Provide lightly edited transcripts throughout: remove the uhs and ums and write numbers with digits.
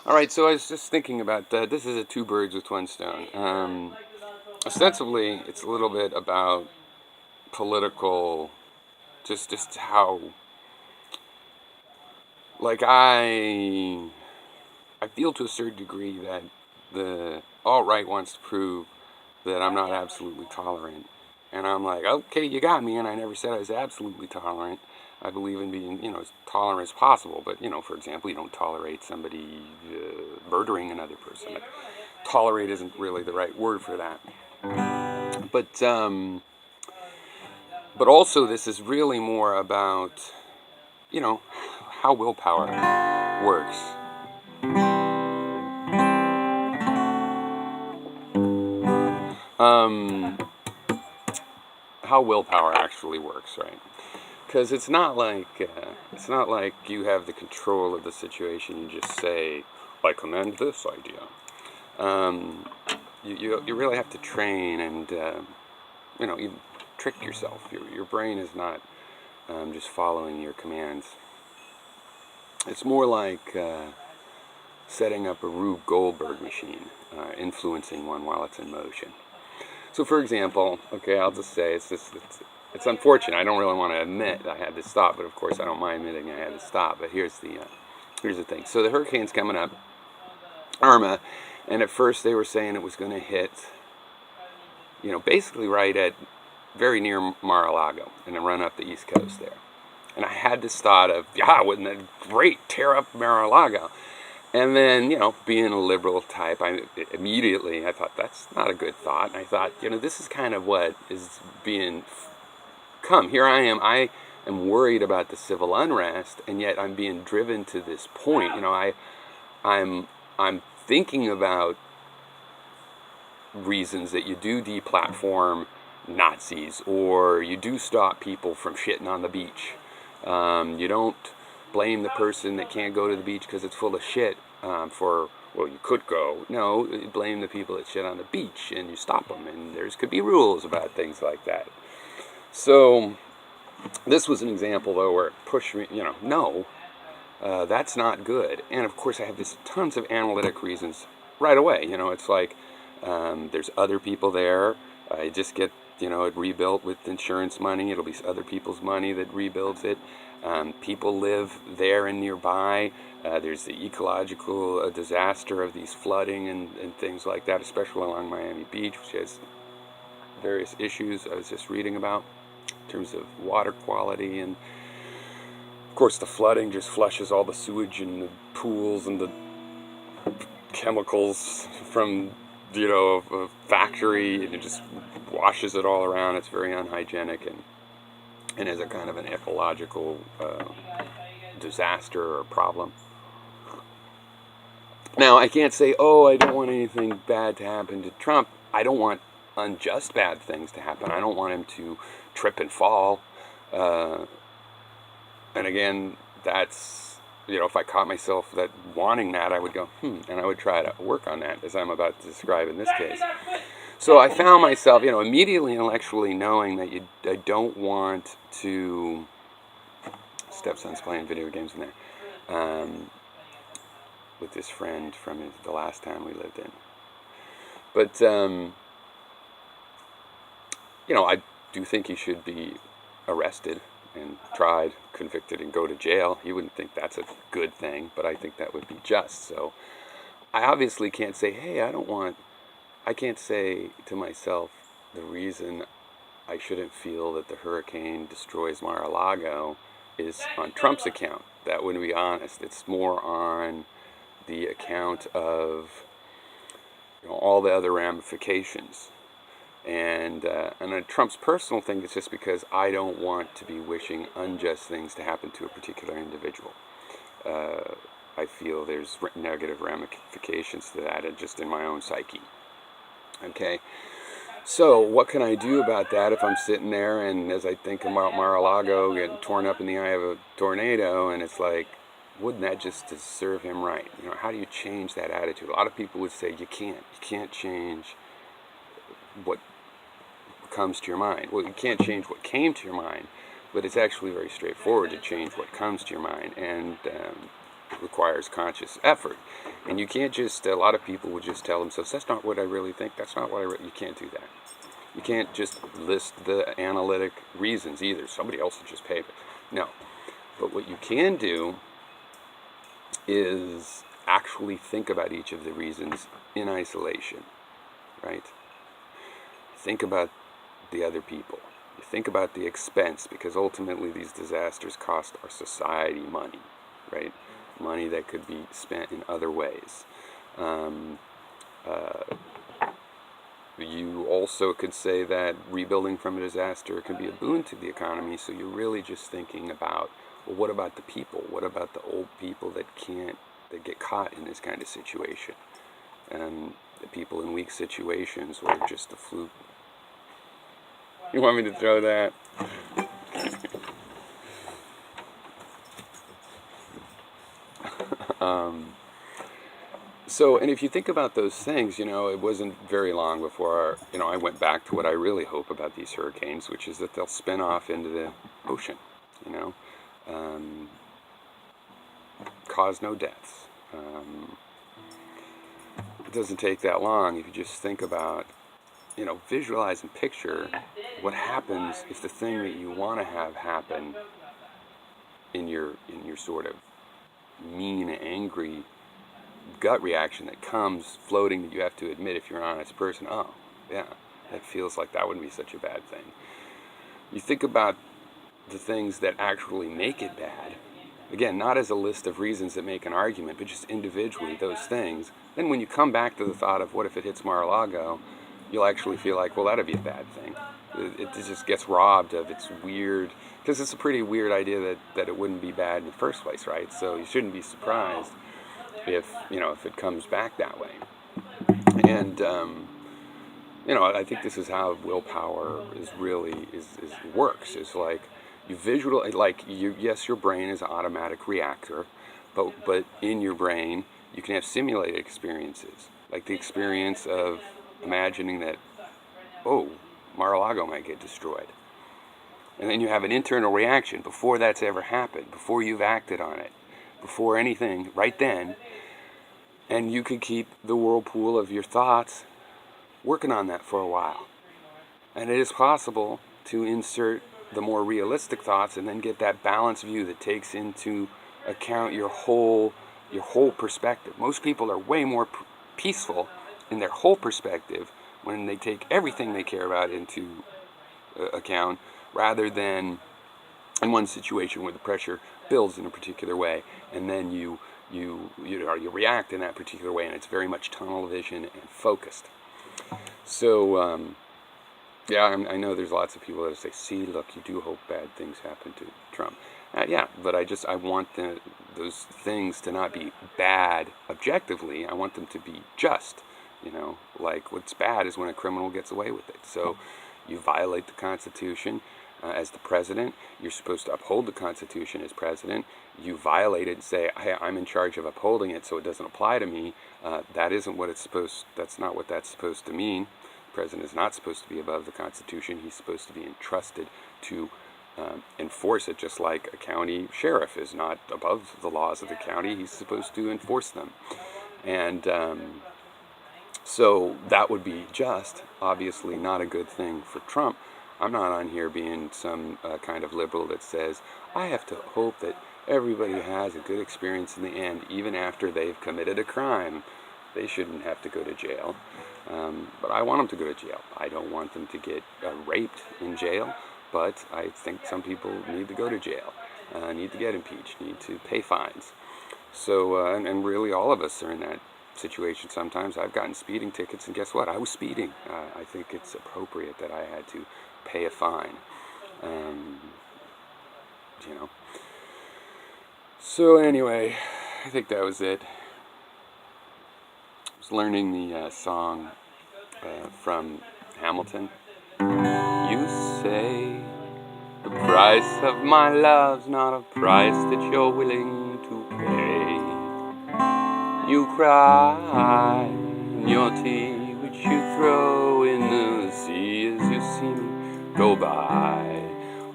All right, so I was just thinking about this is a two birds with one stone. Ostensibly, it's a little bit about political, just how, like I feel to a certain degree that the alt-right wants to prove that I'm not absolutely tolerant. And I'm like, okay, you got me, and I never said I was absolutely tolerant. I believe in being, as tolerant as possible. But, for example, you don't tolerate somebody murdering another person. But tolerate isn't really the right word for that. But also, this is really more about, you know, how willpower works. Um, how willpower actually works, right? Because it's not like you have the control of the situation. You just say, "I commend this idea." Um, you really have to train and even trick yourself. Your brain is not just following your commands. It's more like setting up a Rube Goldberg machine, influencing one while it's in motion. So, for example, okay, I'll just say it's unfortunate. I don't really want to admit I had to stop, but of course I don't mind admitting I had to stop. But here's the thing. So the hurricane's coming up, Irma, and at first they were saying it was going to hit, basically right at very near Mar-A-Lago and then run up the east coast there. And I had this thought of, wouldn't that great, tear up Mar-A-Lago? And then, being a liberal type, I thought, that's not a good thought. And I thought, this is kind of what is being come. Here I am worried about the civil unrest, and yet I'm being driven to this point. I'm thinking about reasons that you do deplatform Nazis, or you do stop people from shitting on the beach. You don't blame the person that can't go to the beach because it's full of shit you could go. No, you blame the people that shit on the beach, and you stop them, and could be rules about things like that. So this was an example, though, where it pushed me, no, that's not good. And, of course, I have this tons of analytic reasons right away. It's like there's other people there. I just get it rebuilt with insurance money. It'll be other people's money that rebuilds it. People live there and nearby. There's the ecological disaster of these flooding and things like that, especially along Miami Beach, which has various issues I was just reading about in terms of water quality. And, of course, the flooding just flushes all the sewage and the pools and the chemicals from a factory, and it just washes it all around. It's very unhygienic and is a kind of an ecological disaster or problem. Now, I can't say, I don't want anything bad to happen to Trump. I don't want unjust bad things to happen. I don't want him to trip and fall. And again, that's, if I caught myself that wanting that, I would go, and I would try to work on that, as I'm about to describe in this case. So I found myself, immediately intellectually knowing that I don't want to. Stepson's playing video games in there with this friend from the last town we lived in. But I do think he should be arrested and tried, convicted, and go to jail. You wouldn't think that's a good thing, but I think that would be just. So I obviously can't say, hey, I can't say to myself the reason I shouldn't feel that the hurricane destroys Mar-A-Lago is on Trump's account. That wouldn't be honest. It's more on the account of all the other ramifications. And on Trump's personal thing, it's just because I don't want to be wishing unjust things to happen to a particular individual. I feel there's negative ramifications to that, and just in my own psyche. Okay, so what can I do about that if I'm sitting there and as I think about Mar-A-Lago getting torn up in the eye of a tornado, and it's like, wouldn't that just serve him right? How do you change that attitude? A lot of people would say you can't change what comes to your mind. Well, you can't change what came to your mind, but it's actually very straightforward to change what comes to your mind. And requires conscious effort. And you can't just, a lot of people would just tell themselves, that's not what I really think, that's not what you can't do that. You can't just list the analytic reasons either. Somebody else will just pave it. No. But what you can do is actually think about each of the reasons in isolation, right? Think about the other people. You think about the expense, because ultimately these disasters cost our society money, right? Money that could be spent in other ways. You also could say that rebuilding from a disaster can be a boon to the economy, so you're really just thinking about, well, what about the people? What about the old people that get caught in this kind of situation? And the people in weak situations, or just the fluke. You want me to throw that? So, and if you think about those things, it wasn't very long before, I went back to what I really hope about these hurricanes, which is that they'll spin off into the ocean, cause no deaths. It doesn't take that long if you just think about, visualize and picture what happens if the thing that you want to have happen in your sort of mean, angry gut reaction that comes floating, that you have to admit, if you're an honest person, oh, yeah, that feels like that wouldn't be such a bad thing. You think about the things that actually make it bad, again, not as a list of reasons that make an argument, but just individually those things. Then when you come back to the thought of what if it hits Mar-A-Lago, you'll actually feel like, well, that'd be a bad thing. It just gets robbed of its weird, because it's a pretty weird idea that it wouldn't be bad in the first place, right? So you shouldn't be surprised if it comes back that way. And I think this is how willpower works. It's like you visualize, yes, your brain is an automatic reactor, but in your brain you can have simulated experiences, like the experience of imagining that, oh, Mar-A-Lago might get destroyed. And then you have an internal reaction before that's ever happened, before you've acted on it, before anything, right then. And you could keep the whirlpool of your thoughts working on that for a while. And it is possible to insert the more realistic thoughts and then get that balanced view that takes into account your whole perspective. Most people are way more peaceful in their whole perspective when they take everything they care about into account, rather than in one situation where the pressure builds in a particular way, and then you react in that particular way, and it's very much tunnel vision and focused. So yeah, I know there's lots of people that say, see, look, you do hope bad things happen to Trump. Yeah, but I want those things to not be bad objectively. I want them to be just. Like what's bad is when a criminal gets away with it. So you violate the Constitution as the president. You're supposed to uphold the Constitution as president. You violate it and say, hey, I'm in charge of upholding it, so it doesn't apply to me. That's not what that's supposed to mean. The president is not supposed to be above the Constitution. He's supposed to be entrusted to enforce it, just like a county sheriff is not above the laws of the county. He's supposed to enforce them. And so that would be just, obviously not a good thing for Trump. I'm not on here being some kind of liberal that says, I have to hope that everybody has a good experience in the end, even after they've committed a crime. They shouldn't have to go to jail. But I want them to go to jail. I don't want them to get raped in jail, but I think some people need to go to jail, need to get impeached, need to pay fines. So, and really all of us are in that situation sometimes. I've gotten speeding tickets, and guess what? I was speeding. I think it's appropriate that I had to pay a fine. So anyway, I think that was it. I was learning the song from Hamilton. You say the price of my love's not a price that you're willing to pay. You cry in your tea, which you throw in the sea as you see me go by.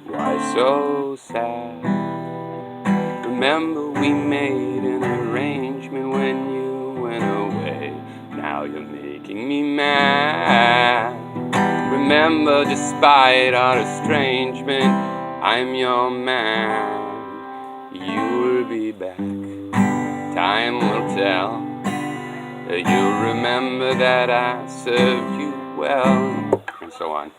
Why so sad? Remember we made an arrangement when you went away. Now you're making me mad. Remember, despite our estrangement, I'm your man. You will be back. Time will tell. You'll remember that I served you well. And so on.